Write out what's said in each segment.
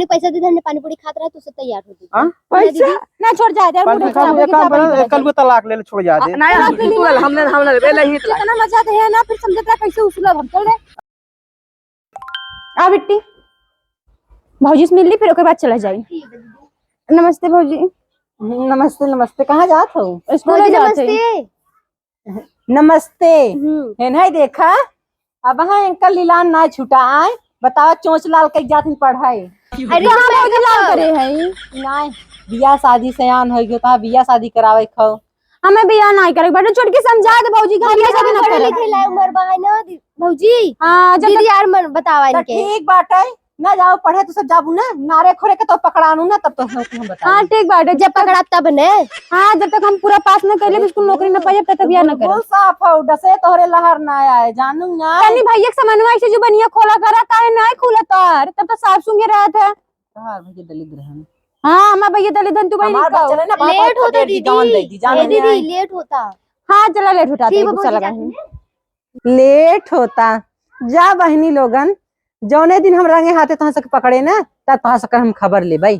पैसा दे, हमने पानी पूरी खात रहा तो सब तैयार हो गई। पैसा ना छोड़ जा यार, कल को तलाक ले छोड़ जा दे। हमने ले ही कितना मजा दे है ना, फिर समझत रहा कैसे उछलब हम। चल रे आ बिट्टी, भौजी से मिल ली फिर ओकर बाद चला जाई। नमस्ते भौजी। नमस्ते नमस्ते। कहाँ जात हो? स्कूल जाते। नमस्ते। है नहीं देखा अब हाँ अंकल लीलान ना छुटा आए बतावा चोंच लाल कई जात पढ़ाई। अरे भौजी लाल करे है नहीं बियाह शादी सयान हो गयो, बियाह शादी करावे खो। हमें बियाह नहीं करे बेटा, छोड़ के समझा दे भौजी घर में शादी ना करे। लिखे ला उम्र बा है ना भौजी। हां दीदी यार मन बतावा इनके। ठीक बात है ना, जाओ पढ़े तो सब जाबू ना, नारे खोरे के तो पकड़ानू ना तब तो हम बता। हां ठीक बात है, जब पकड़ा तब ने। हां जब तक हम पूरा पास न कर ले बिल्कुल नौकरी न पाए तब तक बियाह न करे। बोल साफ हो डसे तोहरे लहर ना आए जानू ना। तनी भैया के समनवा ऐसे जो बनिया खोला करा काहे नहीं खुला तार, तब तो साफ सुंगे रहत है। हां भैया दलित रहन। हां हमार भैया दलित धन तू बहन का चले ना लेट होता दीदी। दीदी लेट होता। हां चला लेट होता है गुस्सा लगा है। लेट होता जा बहनी लोगन, जौने दिन हम रंगे हाथे तहां से पकड़े ना तब तहां से हम खबर ले भाई।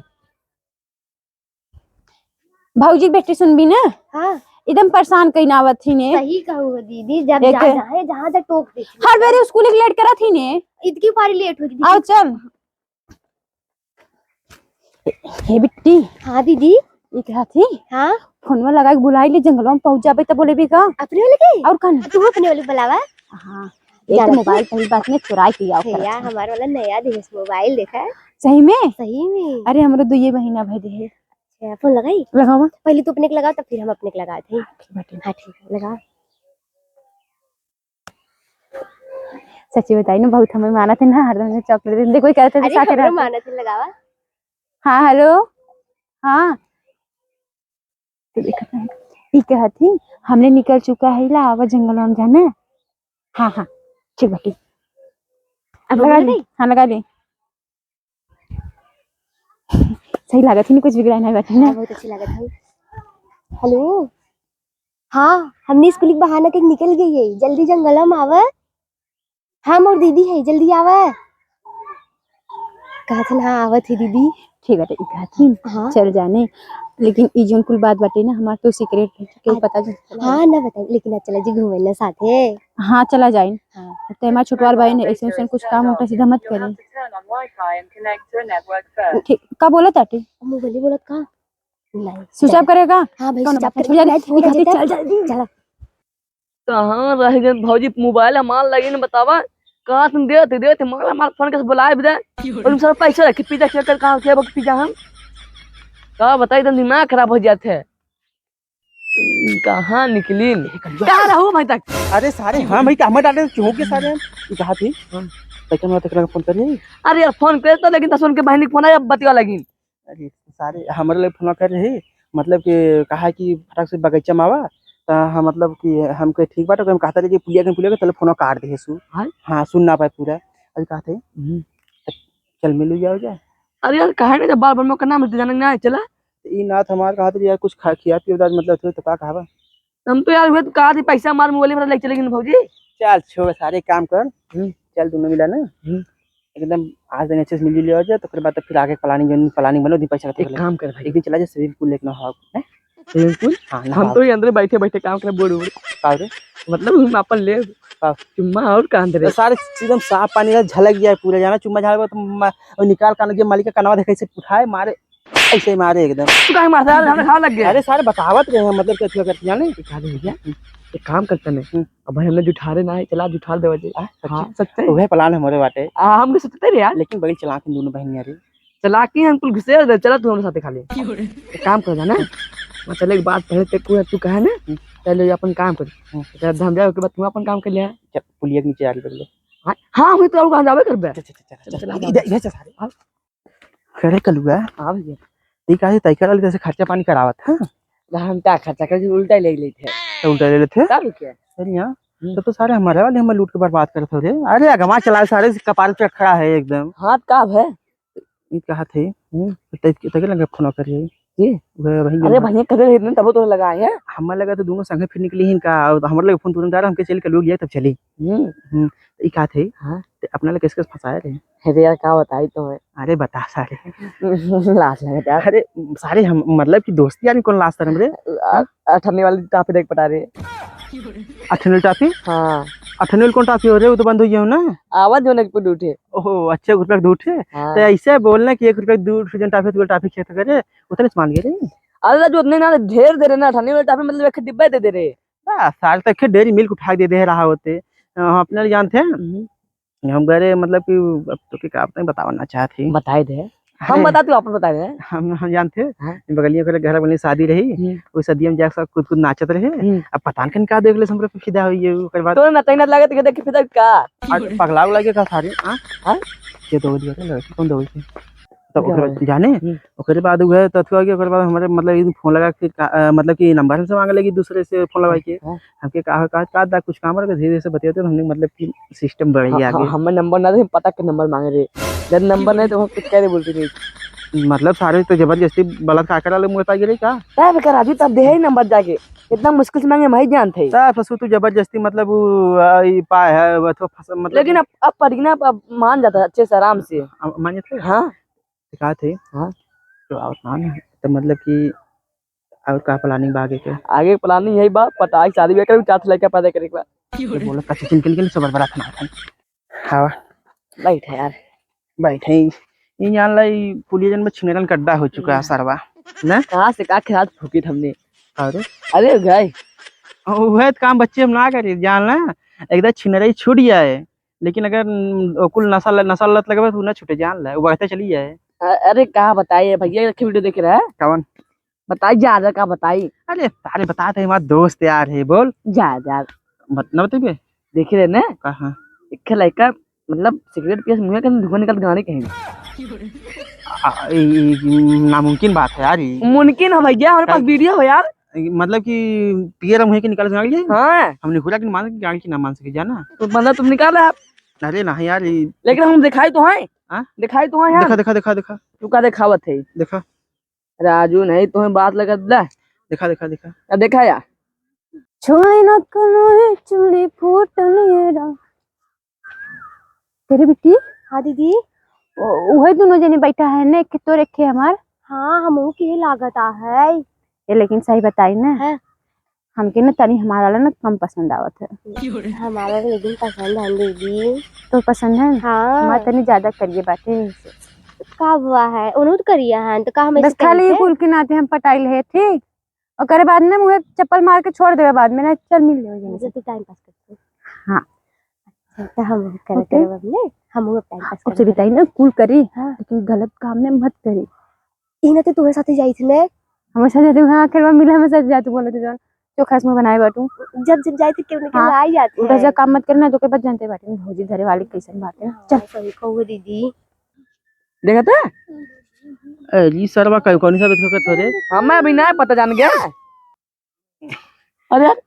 भौजी बेटी सुनबी ना। हां एकदम परेशान कई नावत थी ने। सही कहू दीदी, जब जाना है जहां तक टोक दे। हर बार स्कूल के लेट करा थी ने, इतनी बारी लेट हो गई। आओ चल। हे बिट्टी। हां दीदी ये क्या थी? हां फोनवा लगा के बुलाई ले, जंगलों में पहुंच जाबे त बोले भी का अपने वाले के और कन तू अपने वाले बुलावा। हां एक मोबाइल पहली बात में चुरा के आओ भैया हमारे वाला नया देश मोबाइल देखा है। सही में? सही में। अरे हमरो दो ये महीना भर दे है। अच्छा फोन लगाई? लगावा पहले तू अपने के लगा तब फिर हम अपने के लगाए थे। हां ठीक है लगा। सच्ची बताई ना बहुत हमें माना थे ना, हरदम चॉकलेट दे कोई कहते थे साथ अरे माना थे लगावा। हाँ हेलो हाँ तो देखा है ये क्या थी, हमने निकल चुका है ला आवा जंगलों में जाना। हाँ हाँ ठीक बाकी अब लगा ले। हाँ लगा ले। सही लगा थी ना, कुछ बिगड़ा नहीं बैठी ना। बहुत अच्छी लगा था। हेलो हाँ हमने स्कूल के बहाना के निकल गई है, जल्दी जंगलों में आवा। हाँ मोर दीदी है जल्दी आवा। कहा था ना आवा थी दीदी। ठीक है कहा थी हाँ? चल जाने लेकिन ई जोन कुल बात बाटे ना हमार तो सीक्रेट के पता चल। हाँ ना बताई लेकिन आज चला जी घूमे ना साथे। हाँ चला जाए। हाँ तो हमार छुटवार भाई ने ऐसे कुछ काम उल्टा सीधा मत करे। ठीक का बोला ताटे मोबाइल बोलत का नहीं स्विच ऑफ करेगा। हाँ भाई स्विच ऑफ कर चल जल्दी चला। कहाँ रह गए भौजी, मोबाइल माल लगी न बतावा कहाँ तुम देते माल हमारा फोन कैसे बुलाए भी दे और तुम सब पैसा रखे पिज्जा खेल कहाँ के पिज्जा हम कहा बताई तुम दिमाग खराब हो जाते है। कहाँ निकली क्या रहो भाई तक। अरे सारे हाँ भाई हमें डाले क्यों के सारे कहा थी फोन करिए। अरे यार फोन करे तो लेकिन सुन के बहन फोन आया बतिया लगी। अरे सारे हमारे लिए फोन कर रहे मतलब कि कहा कि फटाक से बगीचा में आवा तो हम मतलब कि हमके ठीक बात हम कहता रहे कि पुलिया के तले फोन काट दे सु। हाँ सुन ना पाए पूरा अभी कहते चल मिल जाओ जा। अरे यार कहा ना जब बार बार मौका ना मिलते जाने ना चला ई नाथ हमार कहा यार कुछ खिया पिया मतलब तो का कहा हम तो यार तो कहा थी पैसा मार मोबाइल में लेके चलेगी भौजी। चल छोड़ सारे काम कर चल दोनों मिला ना एकदम आज दिन अच्छे से मिल लिया जाए तो फिर बाद फिर आगे प्लानिंग बनो दी पैसा एक काम कर भाई एक दिन चला जाए स्विमिंग पूल लेके ना स्विमिंग पूल। हाँ हम तो अंदर बैठे बैठे काम करे बोर्ड मतलब हम अपन ले चुम्मा और कांद रहे सारे एकदम साफ पानी का झलक गया पूरा जाना चुम्मा झाड़ तो निकाल कान के मालिक का कनवा देखे से उठाए मारे ऐसे मारे एकदम। तू काहे मारता है हमने खाने लग गया। अरे सारे बतावत रहे मतलब क्या करते जाने खा दे भैया एक काम करते हैं अब भाई हमने जुठारे ना है चला जुठा दे बजे। हां सच्चे वह प्लान है हमारे बाटे हम भी सोचते रे यार लेकिन बड़ी चलाक हैं दोनों बहन यार चलाकी हम कुल घुसे दे चला तू हमारे साथ खा ले एक काम कर ना मैं चले एक बात पहले तू कहे ना चलो अपन काम कर जब हम जाए के बाद तू अपन काम कर ले पुलिया के नीचे आ रही हां हां मैं तो कहां जावे करबे इधर सारे करे कलुआ हां भैया ठीक है तैका वाले जैसे खर्चा पानी करावत हां हम ता खर्चा कर उल्टा ले लेते हैं तो उल्टा ले लेते तब क्या अरे यहाँ तो सारे हमारे वाले हम लूट के बर्बाद करते थे। अरे अगवा चला सारे कपार पे खड़ा है एकदम हाथ काब है ये कहा थे तके लगे फोन करिए जी वही अरे भैया करे इतने तब तो लगाए हैं हम लगा तो दोनों संगे फिर निकली ही का हमारे लगे फोन तुरंत आ रहा हमके चल के लोग गया तब चली ये कहा थे हां अपने लिए किस किस फंसाए रहे? अरे यार क्या बताई तुम्हें। अरे बता सारे। लाज लगा यार। अरे सारे हम मतलब कि दोस्ती यानी कौन लास्ट तरह रे? अठन्नी वाली टापी देख पटा रही है। अठनल टाफी? हाँ अठनल कौन टाफी हो रहे? वो तो बंद हो गया हो ना। आवाज जो नक पे उठे। ओहो अच्छे रुपये का दूध है। हाँ। तो ऐसे बोलना कि 1 रुपये का दूध जन टाफी तो टाफी खेत करे उतने से मान गए रे। अरे जो उतने ना ढेर दे रहे ना अठन्नी वाली टापी मतलब एक डिब्बा दे दे रहे। साल तक डेयरी मिल्क उठा के दे रहा होते हम अपने लिए जानते हैं। हम गए मतलब कि अब तो क्या आपने बताना चाहती बताए थे हम बताते आप बताए थे। हम जानते हाँ। बगलिया के घर वाली शादी रही वो सदियम जाके कुछ कुछ नाचत रहे अब पता नहीं का देख ले हमरे पे फिदा हुई है ओकर बाद तो ना तैना लागत के देख फिदा का पगला लगे का सारी हां ये तो दिया लड़की कौन दो तो ओकर बाद जाने ओकर बाद उहे तथुआ के ओकर बाद हमारे मतलब ये फोन लगा के मतलब कि नंबर से मांगे लगी दूसरे से फोन लगा के हमके का कुछ काम रहा धीरे से बताते तो हमने मतलब कि सिस्टम बढ़ गया आगे। हमें नंबर ना दे पता के नंबर मांगे रे जब नंबर नहीं तो हम कुछ कह रहे बोलते नहीं मतलब सारे तो जबरदस्ती बलत का करा ले मुंह बता गिरे का तब कर राजू तब दे ही नंबर जाके इतना मुश्किल से मांगे मैं ही जानते ता फसु तू जबरदस्ती मतलब ई पाए है अथवा मतलब लेकिन अब परिना अब मान जाता है अच्छे से आराम से। माने थे हाँ कहा थे हाँ तो और ना तो मतलब कि और का प्लानिंग बागे के आगे प्लानिंग यही बात पता है शादी कर चार लड़का पैदा करे के बाद ये बोला कच्चे चिनकिन के लिए सब बड़ा था ना हां बैठ है यार बैठे ये जान लाई पुलियन में छिनेरन गड्ढा हो चुका है सरवा ना कहां से का खेत फूकी हमने। अरे अरे गए वह काम बच्चे हम ना करे जान ना एकदम छिनरई छूट जाए लेकिन अगर कुल नसल लत लगवे तो ना छूटे जान ला वो बढ़ते चली जाए। अरे कहा बताइए भैया एक वीडियो देख रहा है कौन बताइए ज्यादा का बताइए। अरे तारे बताते हमारा दोस्त यार है बोल ज्यादा न बताइए देख रहे ना कहाँ एक लड़का मतलब सिगरेट पिए मुंह के धुआं निकल गाने कहीं नामुमकिन बात है यार ये। मुमकिन है भैया हमारे पास वीडियो है यार मतलब कि पियर मुँह के निकाल गाड़ी है हाँ हमने खुला कि मान की गाड़ी की ना मान सके जाना तो मतलब तुम निकाल आप अरे नहीं यार लेकिन हम दिखाई तो हैं हाँ? दिखाई तो हैं यार देखा देखा देखा देखा तू का दिखावत है देखा राजू नहीं तुम्हें बात लगा दिला देखा देखा देखा क्या देखा यार छोड़े न करो चूड़ी फूटल तेरे बेटी हाँ दीदी वही दोनों जने बैठा है ना एक तो रखे हमार हाँ हमहू के लागत है ये लेकिन सही बताई ना है हमके ना तनी हमारा वाला ना कम पसंद आवत है हमारा तो एकदम पसंद है दीदी। तो पसंद है हाँ हमारा तनी ज्यादा करिए बातें का हुआ है उन्होंने तो करिया है तो का हम बस खाली फूल के नाते हम पटाइल है ठीक और करे बाद में मुझे चप्पल मार के छोड़ देवे बाद में ना चल मिल ले मुझे तो टाइम पास करते हाँ तो हम करते बबले हम टाइम पास उससे बताई ना कूल करी हाँ। लेकिन गलत काम में मत करी इने तो तुम्हारे साथ ही जाई थी ने हमेशा जाते हाँ खेलवा मिला हमेशा जाते बोले थे चोखा में बनाए बाटू जब जब जाई थी क्यों ना क्यों हाँ। आई जाती उल्टा सा काम मत करना तो के बाद जानते बाटे भौजी धरे वाली कैसन बात है चल सही कहू दीदी देखा था अरे सरवा कौन सा बेच के थोड़े हमें अभी ना पता जान गया अरे यार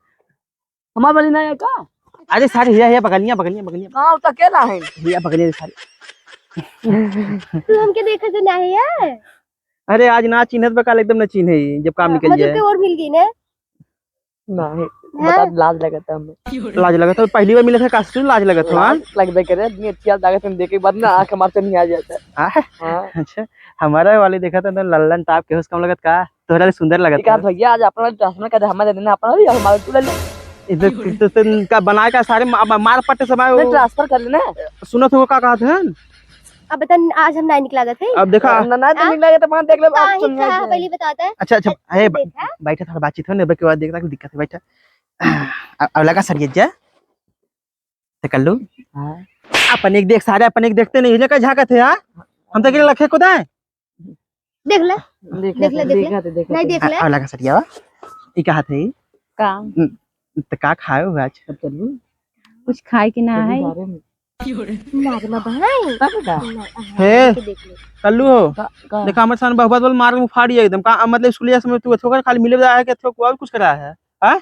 हमारे वाली ना है का अरे सारे ये बगलियां बगलियां बगलियां हाँ तो अकेला है ये बगलियां सारे तू हमके देखा तो नहीं है अरे आज ना चिन्हत बकाल एकदम न चिन्हे जब काम निकल मतलब जाए के और मिल गई ने नहीं बता लाज लगा था हमें लाज लगा था पहली बार मिला था कास्टूम लाज लगा था हाँ? लगबे करे इतनी अच्छी याद आगे तुम देखे के बाद ना आंख मारते नहीं आ जाता है हाँ अच्छा हमारा वाले देखा था तो लल्लन टाप के कम लगत का तोहरा सुंदर लगत एक आध भैया आज अपना ट्रांसफर कर हमें दे देना अपना भी हमारे तू ले ले इधर का बनाए का सारे मार पट्टे समय ट्रांसफर कर लेना सुनत हो का कहत हैं अब बता आज हम नहीं निकला गए थे अब देखा ना ना तो निकला तो वहां देख ले आप सुन पहले बताता है अच्छा अच्छा ए देखा? बैठा थोड़ा बातचीत हो ने के बाद देखता कोई दिक्कत है बैठा अब लगा सरिया जा ते कर लो हां अपन एक देख सारे अपन एक देखते नहीं लगा झाकत है हां हम तो के लखे को दाए देख ले देख ले नहीं देख ले अब लगा सरिया ई कहा थे काम त का खाए आज अब चलू कुछ खाए के ना है मार मा भाई हे देख ले कल्लू हो देखा हमर सन बहुत बोल मार फाड़ी एकदम का मतलब स्कूलिया समय तू थोड़ा खाली मिले जा है कि थोड़ा और कुछ करा है हां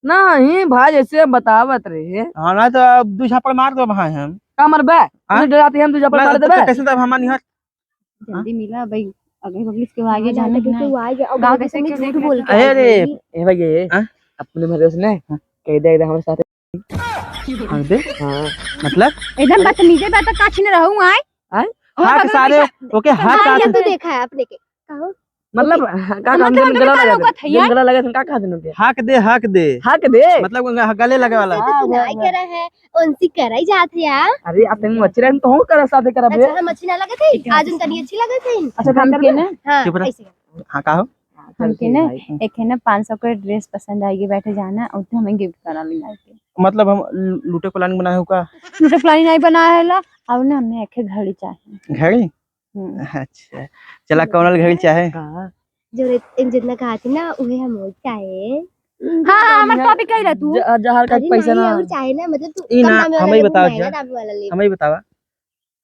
नहीं भाई ऐसे बतावत रहे हां ना तो अब दू झापड़ मार दो भाई हम का मरबे तू डराती हम तुझे पर मार देबे कैसे तब हमार निहर जल्दी मिला भाई अगले बगल के आगे जाने के की तू आ गया गाँव अब कैसे में क्यों झूठ देख बोल अरे ए भैया अपने भरोसे ने कह दे हमारे साथ हाँ दे मतलब एकदम बदतमीजे बात का छीन रहूं आए हाथ सारे ओके हाथ हाँ, काट ये तो देखा है आपने के कहो मतलब का काम मतलब गला का लगा लोगत है दे यार? गला लगा का देनु के हाक दे हक दे मतलब गले लगे वाला तो सुनाई कह रहा है उनसी कर ही जात है यार। अरे आप तुम अच्छे रहन तो कर साथे करब अच्छा हम अच्छी ना लगे थे आज उनका नहीं अच्छी लगे थे। अच्छा हमके ना हाँ चुप रह। ऐसे हाँ कहो हमके ना एक है ना 500 का ड्रेस पसंद आएगी बैठे जाना और तो हमें गिफ्ट करा लेना है मतलब हम लूटे प्लान बनाए हो का लूटे प्लान नहीं बनाया है ला अब ना हमें एक घड़ी चाहिए। घड़ी अच्छा चला कौन घड़ी चाहे जो जितना कहा थी ना उहे हम और चाहे। हां हमर कॉपी कइला तू जहर का अरे पैसा नहीं ना और चाहे ना मतलब तू ई कम ना दाम वाला हमें ले बताओ महंगा जा दाम वाला ले हमें बतावा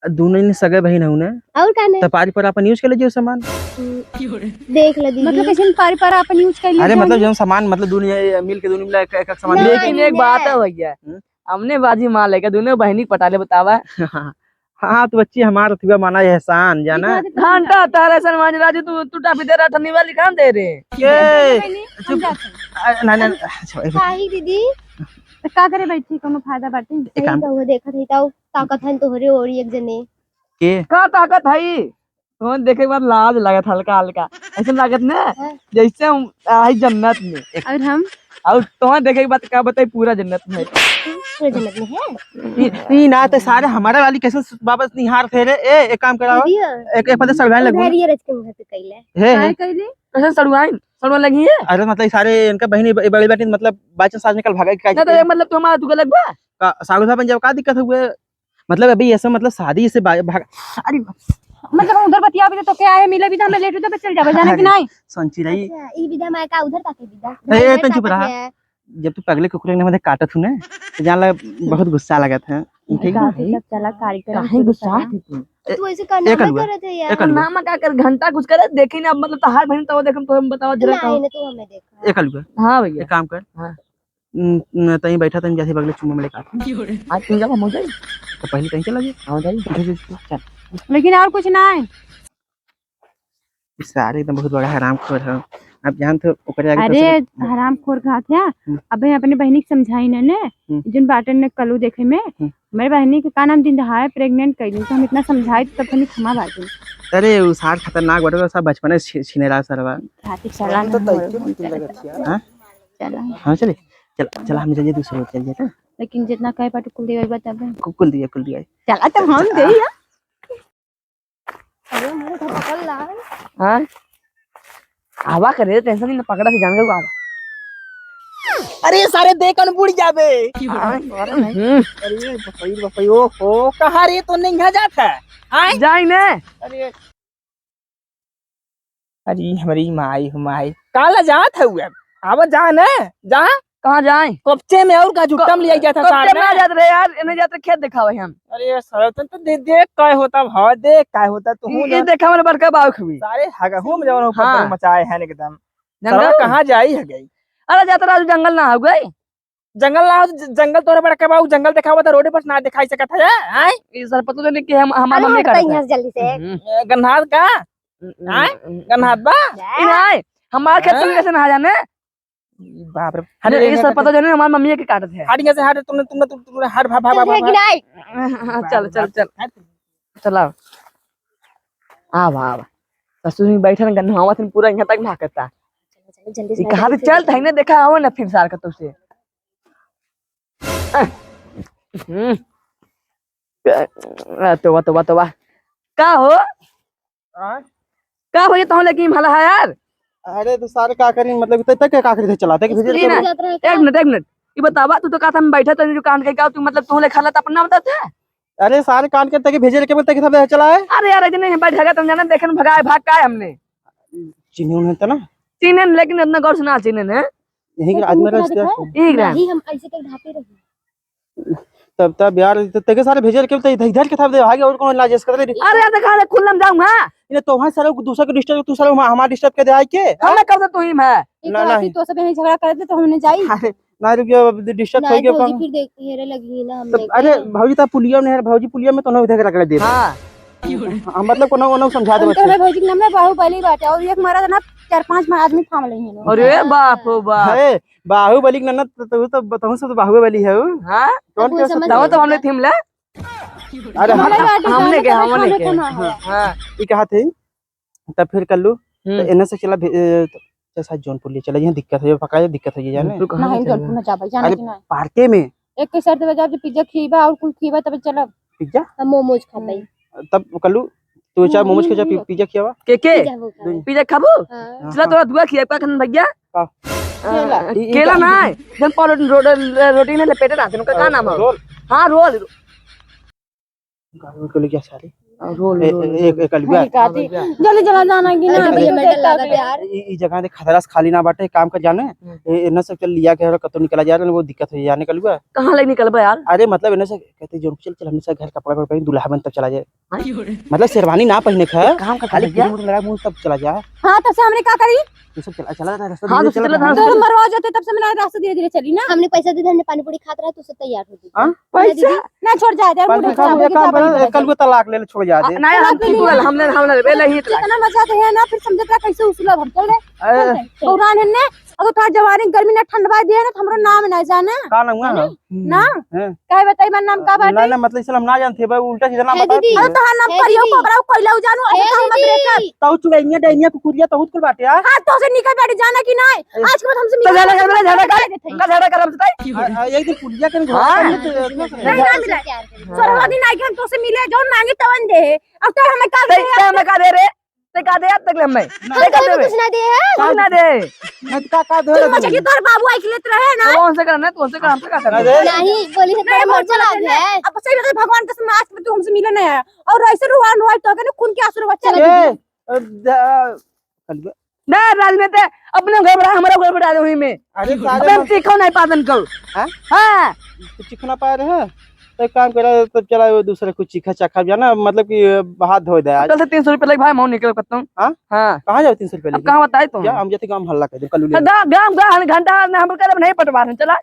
दोनों ने सगे बहन हूं ना और का ने तो पारी पर अपन यूज कर लीजिए सामान देख ले दीदी मतलब कैसे पर अपन यूज कर अरे मतलब जो सामान मतलब दोनों मिल के दोनों मिला एक सामान नहीं, लेकिन एक बात है भैया हमने बाजी मान लेके दोनों बहनी पटाले बतावा हाँ तो बच्ची हमारा थी माना एहसान जाना घंटा तारे सनमान राजू तू टूटा भी दे रहा ठन्नी वाली काम दे रे चुप ना ना अच्छा काहे दीदी का करे बैठी कोनो फायदा बाटे एक काम तो वो देखा थी ताऊ ताकत हन तोहरे और एक जने के का ताकत है तो देखे के बाद लाज लागत हल्का हल्का ऐसा लागत ना जैसे हम आई जन्नत में और हम और तो देखे के बाद का बताई पूरा जन्नत में पूरे जन्नत में है ई ना तो सारे हमारे वाली कैसे वापस निहार थे रे ए एक काम कराओ दीदी एक पता सड़वाने लगू उधर ये रच के मुंह पे कइले हे काय हे कइले कैसे सड़वाइन सड़वा लगी है अरे मतलब सारे इनका बहनी बड़ी बेटी मतलब बाईचांस साथ निकल भागा ना तो एक मतलब तुम्हारा तू गलत बा सागुल साहब जब का दिक्कत हुए मतलब अभी ऐसा मतलब शादी से भागा अरे मतलब उधर बतिया भी तो क्या है मिले भी तो हमें लेट हो तो चल जावे जाने कि नहीं संची रही अच्छा ई विदा मैं का उधर ताके विदा ए तन चुप रहा जब तू पगले कुकुरे ने मुझे काटत हूं ना तो जान लगा बहुत गुस्सा लगा था ठीक है सब चला कार्यक्रम काहे गुस्सा थी तू तू ऐसे करना एक मत अलुआ, करे थे यार एक अलुआ नाम का कर घंटा कुछ करे देखी ना अब मतलब तहार बहन तो देखम तो हम बताओ जरा नहीं ने तू हमें देखा एक अलुआ हां भैया एक काम कर हाँ। तहीं बैठा था जैसे बगले चुम्मा में लेकर आज तुम जब हम हो जाए तो पहले कहीं चला गया हां जाइए लेकिन और कुछ ना है सारे एकदम बहुत बड़ा हरामखोर है आप जानते हो ओकरे आगे अरे हरामखोर कहा था अबे अपने बहनी के समझाई ना ने जिन बाटन ने कलू देखे में हमारे बहनी के का नाम दिन दहाड़े प्रेग्नेंट कइली तो हम इतना समझाई तो तब हनी क्षमा बाटे अरे वो सार खतरनाक बड़ा सब बचपन से छीने रहा सरवा खाती चला ना हां चला हां चले चल हम चलिए दूसरे रोड चलिए ना लेकिन जितना कहे पाटू कुल देवे बताबे कुल दिया चला तो हम दे या अरे मेरे को पकड़ ला हां आवा करे टेंशन नहीं पकड़ा से जान गए अरे सारे देखन बुड़ जाबे अरे बपई ओ हो कहा रे तो नहीं जात है जाई ने अरे अरे हमारी माई हमाई काला जात है हुए अब जा ना जा कहां जाए कपचे में और का जुटम लिया जाता सार में जात रे यार इन्हें जात खेत दिखावे हम अरे सर तो देख काय होता भाव देख काय होता तू ये देखा मैंने बड़का बाव खबी सारे हगा हम जवन ऊपर हाँ। मचाए हैं एकदम जंगल सरवा कहां जाई है गई अरे जात राजू जंगल ना हो गई जंगल ना जंगल तोरे बड़का बाऊ जंगल दिखावा तो रोड पर ना दिखाई सकत है हैं ये सर पता नहीं कि हम हमार अरे मम्मी हटता करते यहाँ से जल्दी से गन्हात का गन्हात बा नहीं हमारे खेत में कैसे ना जाने बाप रे अरे ये सर पता नहीं हमारी मम्मी के काटत है हट से हट तुमने हट भाग भाग चल रे गिनाई चल चल चल चला आ वाह ससुर में बैठा ना गन्हावा से पूरा यहाँ तक भागता जल्दी ये कहा से चल था देखा हो ना फिर सार का तुझसे तो का हो का हो ये तो लेकिन भला है यार अरे तो सारे का करी मतलब तक का करी चलाते कि भेजे ये ना एक मिनट ये बतावा तू तो कहा था हम बैठा था जो कान के का तू मतलब तू ले खाला अपना बताते अरे सारे कान करते कि भेजे के बोलते कि सब चला है अरे यार इतने बैठा तुम जाना देखने भगाए भाग का है हमने चिन्ह उन्हें तो ना चीने लेकिन इतना गौर से ना चीने ने यही के आज मेरा रिश्ता ठीक है नहीं हम ऐसे कर ढापे रहे तब यार तके सारे भेजे के बोलते इधर के था दे आगे और कौन लाजेस कर दे अरे यार देखा खुल्लम जाऊंगा ये तो वहां सारे दूसरा को डिस्टर्ब तू सारे हमारा डिस्टर्ब के दे आए के हमने कब से तू ही मैं ना ना तो सब यही झगड़ा करते तो हमने जाई अरे ना रुकियो डिस्टर्ब कर नहीं के भौजी फिर देख हेरे लगी ना हमने अरे भौजी ता पुलिया में है भौजी पुलिया में तो ना इधर रगड़ दे हाँ हाँ, मतलब कोनो कोनो समझा दे उनके बच्चे। हमें भौजी के नाम में बाहुबली बाटे और एक मरद ना 4-5 आदमी थाम लेंगे लोग। अरे बाप रे बाप। अरे बाहुबली के ननद तू सब तो बाहुबली है हाँ कौन वो क्या समझ सब तो हमने थीम ले अरे हाँ हमारे बाटे हमने के जाने हमने तो के खाने को ना है। हाँ ये कहा थे तब फिर कर लू तो हम्म। इन्हें से चला जैसा जौनपुर ले चला यहाँ दिक्कत है पका दिक्कत है जाने तू कहाँ नहीं ले जौनपुर में जाबे जाने अरे की ना पार्के में एक के शर्त बजा के पिज्जा खीबा और कुल खीबा तब चलब। पिज्जा हम मोमोज खाबई तब कर लू तू चाहे मोमोज खा पिज्जा खियावा के पिज्जा वो खाबई पिज्जा खाबो हां चला तोरा दुआ खिया का खन भैया का? केला ना जन पर रोटी में लपेटे रहते उनका का नाम है रोल हाँ रोल गाड़ी को ले गया सारे रोल एक अलविया नहीं काती जल्दी चला जाना की ना अरे अभी भैया तो मेडल लागत यार ई जगह दे खतरास खाली ना बाटे काम कर जाने इन्हें सब चल लिया के कतो निकला जा रहा वो दिक्कत है जाने कलुआ कहाँ ले निकल यार अरे मतलब इन्हें से कहते जो चल चल हमसे घर कपड़ा पहन दूल्हा बन तब चला जाए मतलब शेरवानी ना पहने खा काम का खाली भैया लगा मुंह तब चला जाए हां तब से हमने का करी तू सब चला चला रास्ता हाँ, धीरे तो चला चला था। तो मरवा जाते तब से मेरा रास्ता धीरे धीरे चली ना हमने पैसा दे हमने पानी पूरी खात रहा तो सब तैयार हो गई हाँ? पैसा ना छोड़ जा दे पानी खा एक काम कर कल को तलाक ले छोड़ जा दे नहीं हम ठीक बोल हमने पहले ही तलाक कितना मजा है ना फिर समझत रहा कैसे उसूला हम चल अरे, गए औरान है ने अगर थोड़ा जवानी गर्मी ना ठंडवा दिया ना तो हमरो नाम ना जाने का नाम हुआ ना हैं? काहे बताई मन नाम का बाटे ना ना मतलब इसलिए हम ना जानते भाई उल्टा सीधा नाम है बता दीदी। अरे तो नाम है करियो दीदी। कोबरा कोइला जानू ए ऐसा मत रे कर दीदी ताऊ चुगैया डैनिया कुकुरिया ताऊ कुल बाटे यार हां तो से निकल बैठ जाना कि नहीं आज के बाद हमसे तो मिला झगड़ा कर हमसे एक दिन पुलिया के घर हाँ। नहीं ना मिला प्यार करेंगे। सोरवा दिन आई के हम तो से मिले जो मांगे तवन दे अब तो हमें काल ते मैं का दे रे ते का दे अब तक ले मैं ते का दे कुछ ना दे है कुछ ना दे नहीं का दे तू मुझे कि तोर बाबू आई के लेत रहे ना कौन से करना तू से कर हमसे का ना कर दे नहीं बोली से तेरा मोर चला है अब सही बता भगवान कसम आज में तू हमसे मिले नहीं आया और ऐसे रुहान रुहाई तो के खून के आंसू बच्चा ए ना राज में ते अपने घर बढ़ा हमारा घर बढ़ा दे वहीं में अरे अब सारे हम सीखो नहीं पादन को हाँ? हां कुछ चिखना पाए रहे हैं तो एक काम करा तो चला वो दूसरे कुछ चीखा चखा जाना मतलब कि हाथ धो दे आज कल से 300 रुपए लगे भाई मैं निकल करता हूँ हाँ? हाँ कहाँ जाओ 300 रुपये अब लेके कहाँ बताए तुम क्या हम जैसे काम हल्ला कर दे कल गाँव गाँव घंटा हम कर नहीं पटवा रहे चला